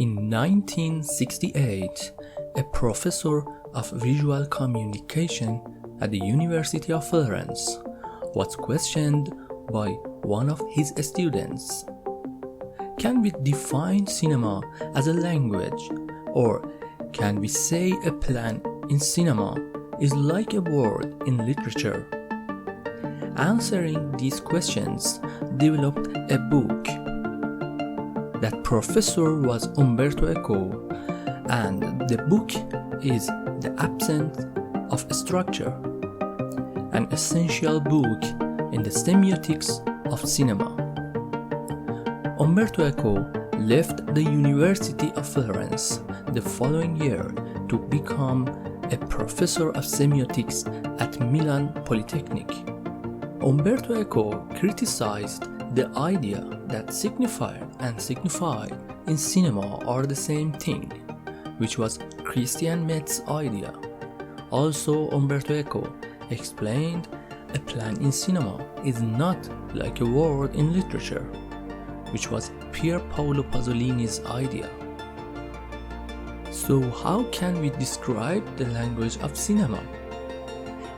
In 1968, a professor of visual communication at the University of Florence was questioned by one of his students. Can we define cinema as a language, or can we say a plan in cinema is like a word in literature? Answering these questions developed a book. That professor was Umberto Eco, and the book is The Absence of Structure, an essential book in the semiotics of cinema. Umberto Eco left the University of Florence the following year to become a professor of semiotics at Milan Polytechnic. Umberto Eco criticized the idea that signifier and signified in cinema are the same thing, which was Christian Metz's idea. Also, Umberto Eco explained a plan in cinema is not like a word in literature, which was Pier Paolo Pasolini's idea. So how can we describe the language of cinema?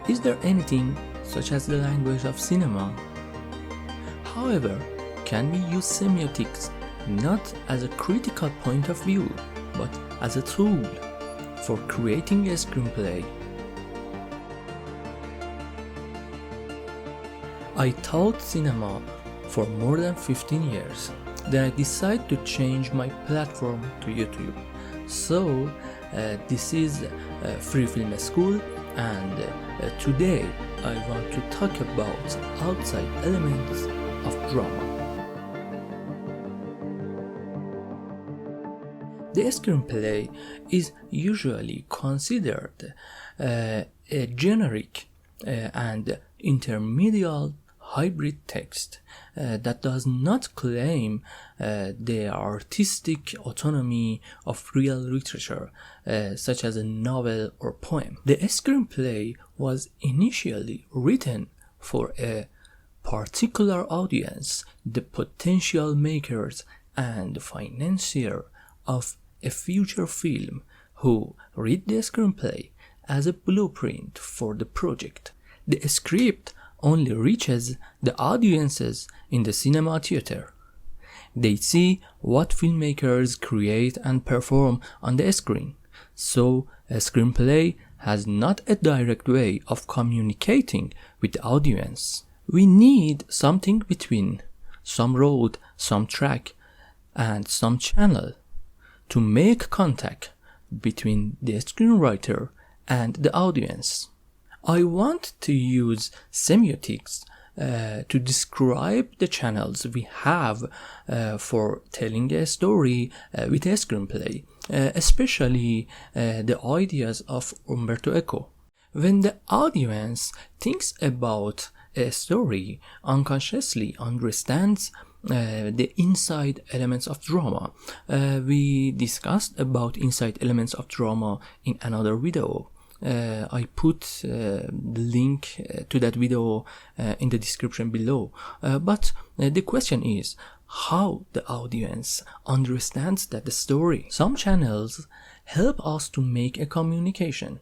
Is there anything such as the language of cinema? However, can we use semiotics not as a critical point of view, but as a tool for creating a screenplay? I taught cinema for more than 15 years. Then I decided to change my platform to YouTube. So this is Free Film School, and today I want to talk about outside elements of drama. The screenplay is usually considered a generic and intermediate hybrid text that does not claim the artistic autonomy of real literature, such as a novel or poem. The screenplay was initially written for a particular audience, the potential makers and financier of a future film, who read the screenplay as a blueprint for the project. The script only reaches the audiences in the cinema theater. They see what filmmakers create and perform on the screen, so a screenplay has not a direct way of communicating with the audience. We need something between, some road, some track, and some channel to make contact between the screenwriter and the audience. I want to use semiotics to describe the channels we have for telling a story with a screenplay, especially the ideas of Umberto Eco. When the audience thinks about a story, unconsciously understands the inside elements of drama. We discussed about inside elements of drama in another video. I put the link to that video in the description below. But the question is how the audience understands that the story. Some channels help us to make a communication.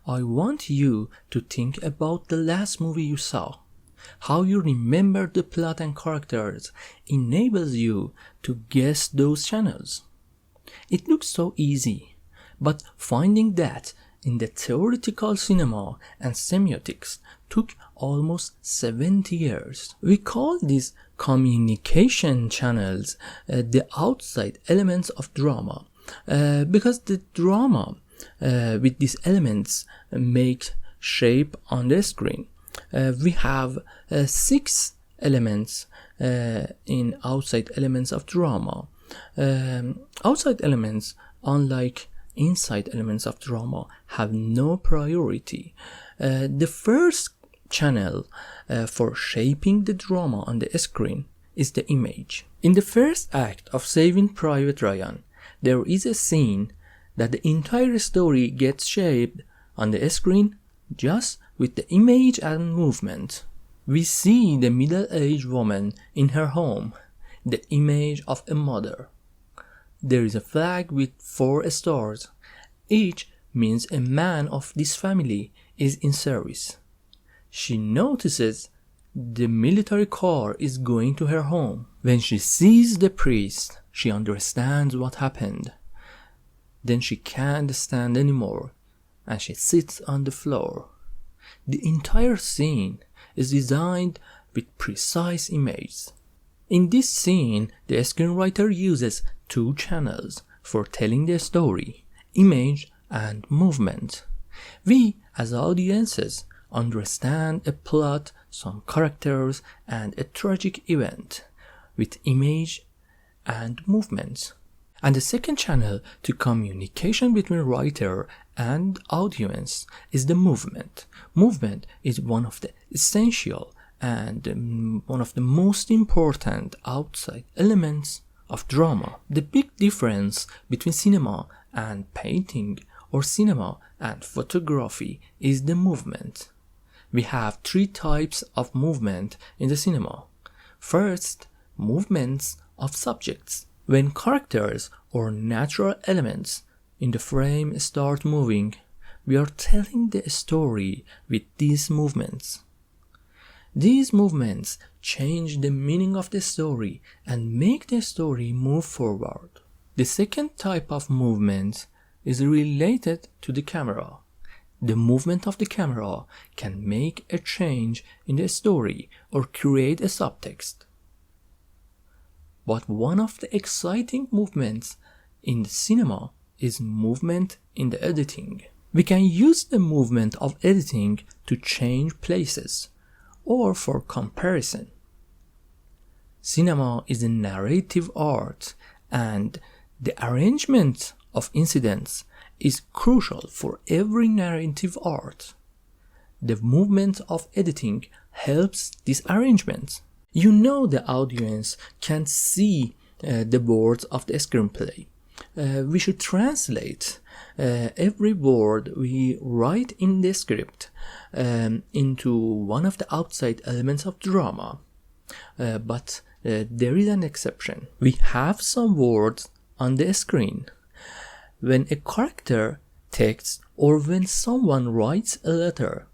I want you to think about the last movie you saw. How you remember the plot and characters enables you to guess those channels. It looks so easy, but finding that in the theoretical cinema and semiotics took almost 70 years. We call these communication channels the outside elements of drama, because the drama with these elements make shape on the screen. We have 6 elements in outside elements of drama. Outside elements, unlike inside elements of drama, have no priority. The first channel for shaping the drama on the screen is the image. In the first act of Saving Private Ryan, there is a scene that the entire story gets shaped on the screen just with the image and movement. We see the middle-aged woman in her home, the image of a mother. there is a flag with 4 stars. Each means a man of this family is in service. She notices the military car is going to her home. When she sees the priest, she understands what happened. Then she can't stand anymore, and she sits on the floor. The entire scene is designed with precise images. In this scene, the screenwriter uses 2 channels for telling the story: image and movement. We, as audiences, understand a plot, some characters, and a tragic event with image and movements. And the second channel to communication between writer and audience is the movement. Movement is one of the essential and one of the most important outside elements of drama. The big difference between cinema and painting or cinema and photography is the movement. We have 3 types of movement in the cinema. First, movements of subjects. When characters or natural elements in the frame start moving, we are telling the story with these movements. These movements change the meaning of the story and make the story move forward. The second type of movement is related to the camera. The movement of the camera can make a change in the story or create a subtext. But one of the exciting movements in the cinema is movement in the editing. We can use the movement of editing to change places or for comparison. Cinema is a narrative art, and the arrangement of incidents is crucial for every narrative art. The movement of editing helps this arrangement. You know the audience can see the words of the screenplay. We should translate every word we write in the script into one of the outside elements of drama. But there is an exception. We have some words on the screen. When a character texts or when someone writes a letter,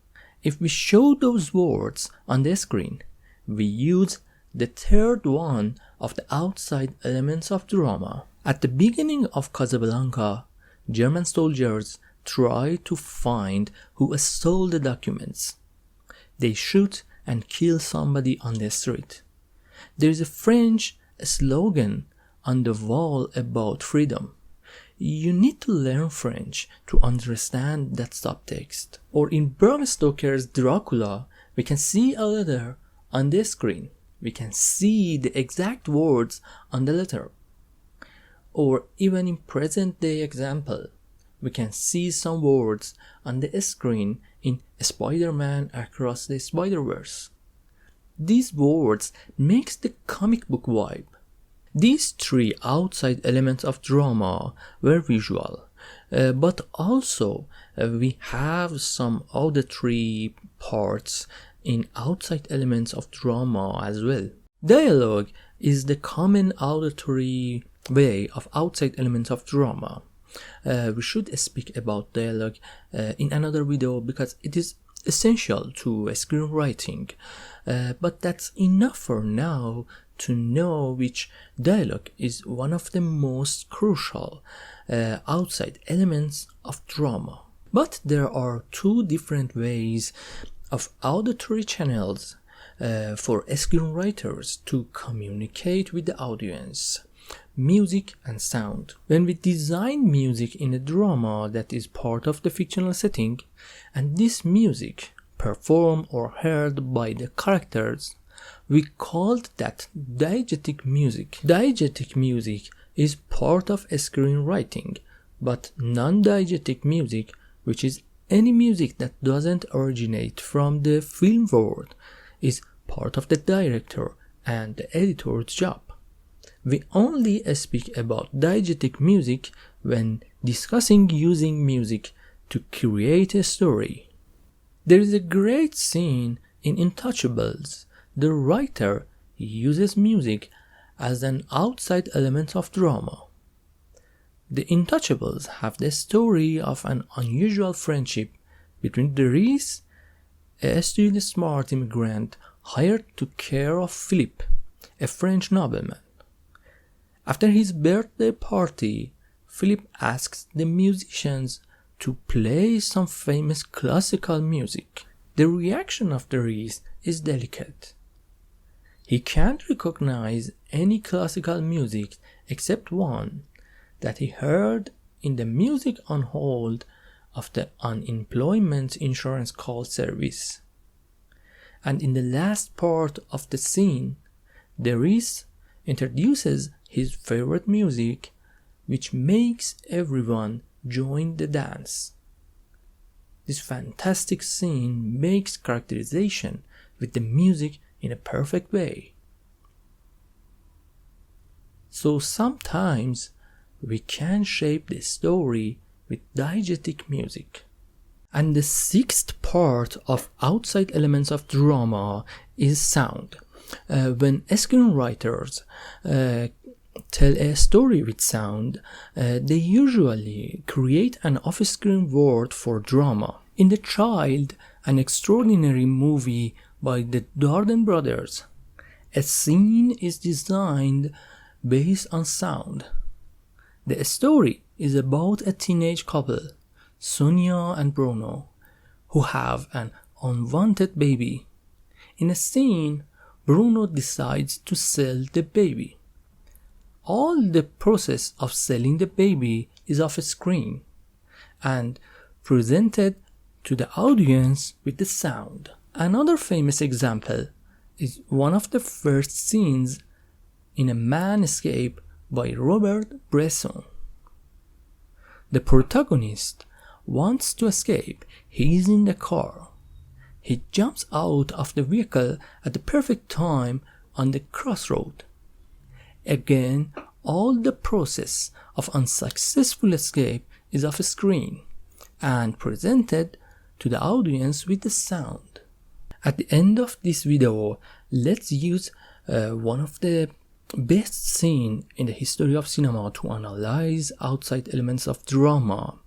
if we show those words on the screen, we use the third one of the outside elements of drama. At the beginning of Casablanca, German soldiers try to find who stole the documents. They shoot and kill somebody on the street. There is a French slogan on the wall about freedom. You need to learn French to understand that subtext. Or in Bram Stoker's Dracula, we can see a letter on the screen. We can see the exact words on the letter. Or even in present day example, we can see some words on the screen in Spider-Man Across the Spider-Verse. These words makes the comic book vibe. These 3 outside elements of drama were visual, but also we have some auditory parts in outside elements of drama as well. Dialogue is the common auditory way of outside elements of drama. We should speak about dialogue in another video because it is essential to screenwriting, but that's enough for now to know which dialogue is one of the most crucial outside elements of drama. But there are 2 different ways of auditory channels for screenwriters to communicate with the audience: music and sound. When we design music in a drama that is part of the fictional setting, and this music performed or heard by the characters, we called that diegetic music. Diegetic music is part of screenwriting, but non-diegetic music, which is any music that doesn't originate from the film world, is part of the director and the editor's job. We only speak about diegetic music when discussing using music to create a story. There is a great scene in Intouchables. The writer uses music as an outside element of drama. The Intouchables have the story of an unusual friendship between Dries, a still smart immigrant hired to care of Philip, a French nobleman. After his birthday party, Philip asks the musicians to play some famous classical music. The reaction of Dries is delicate. He can't recognize any classical music except one that he heard in the music on hold of the unemployment insurance call service. And in the last part of the scene, Dries introduces his favorite music, which makes everyone join the dance. This fantastic scene makes characterization with the music in a perfect way. So sometimes we can shape the story with diegetic music. And the sixth part of outside elements of drama is sound. When screenwriters tell a story with sound, they usually create an off-screen world for drama. In The Child, an extraordinary movie by the Darden brothers, a scene is designed based on sound. The story is about a teenage couple, Sonia and Bruno, who have an unwanted baby. In a scene, Bruno decides to sell the baby. All the process of selling the baby is off screen and presented to the audience with the sound. Another famous example is one of the first scenes in A Man Escape by Robert Bresson. The protagonist wants to escape. He is in the car. He jumps out of the vehicle at the perfect time on the crossroad. Again, all the process of unsuccessful escape is off screen and presented to the audience with the sound. At the end of this video, let's use one of the best scenes in the history of cinema to analyze outside elements of drama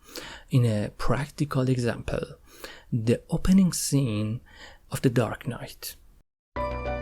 in a practical example, the opening scene of The Dark Knight. Thank you.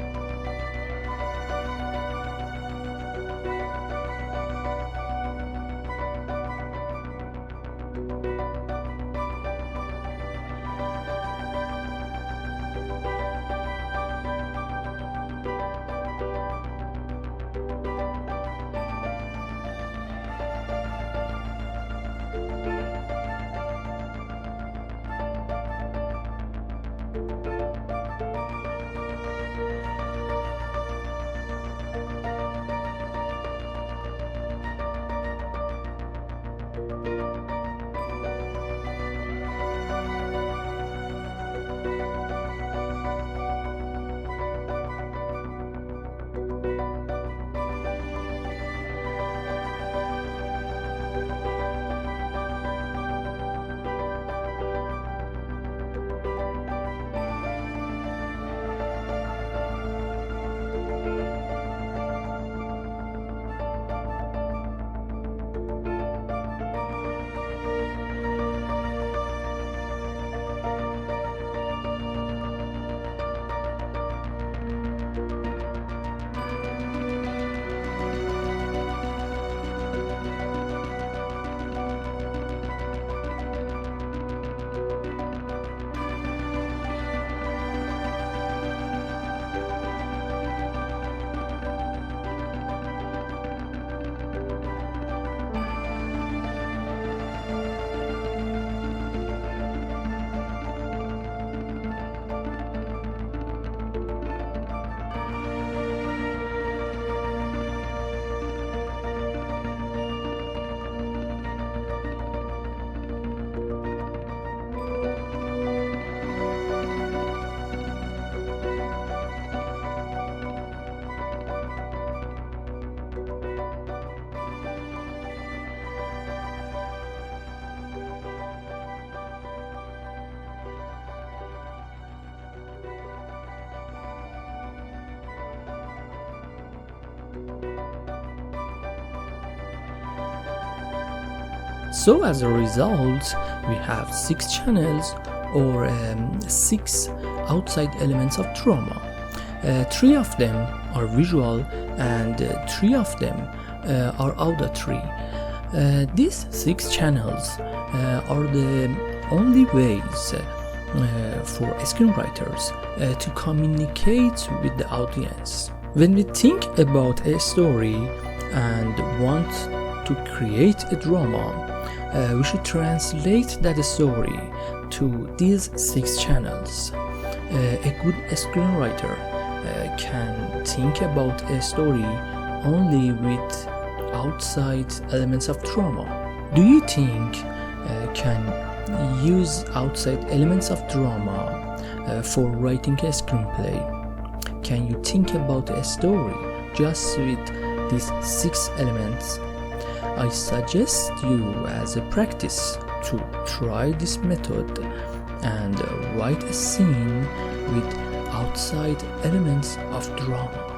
So as a result, we have 6 channels or 6 outside elements of drama. 3 of them are visual and 3 of them are auditory. These 6 channels are the only ways for screenwriters to communicate with the audience. When we think about a story and want to create a drama, we should translate that story to these 6 channels. A good screenwriter can think about a story only with outside elements of drama. Do you think can use outside elements of drama for writing a screenplay? Can you think about a story just with these 6 elements? I suggest you as a practice to try this method and write a scene with outside elements of drama.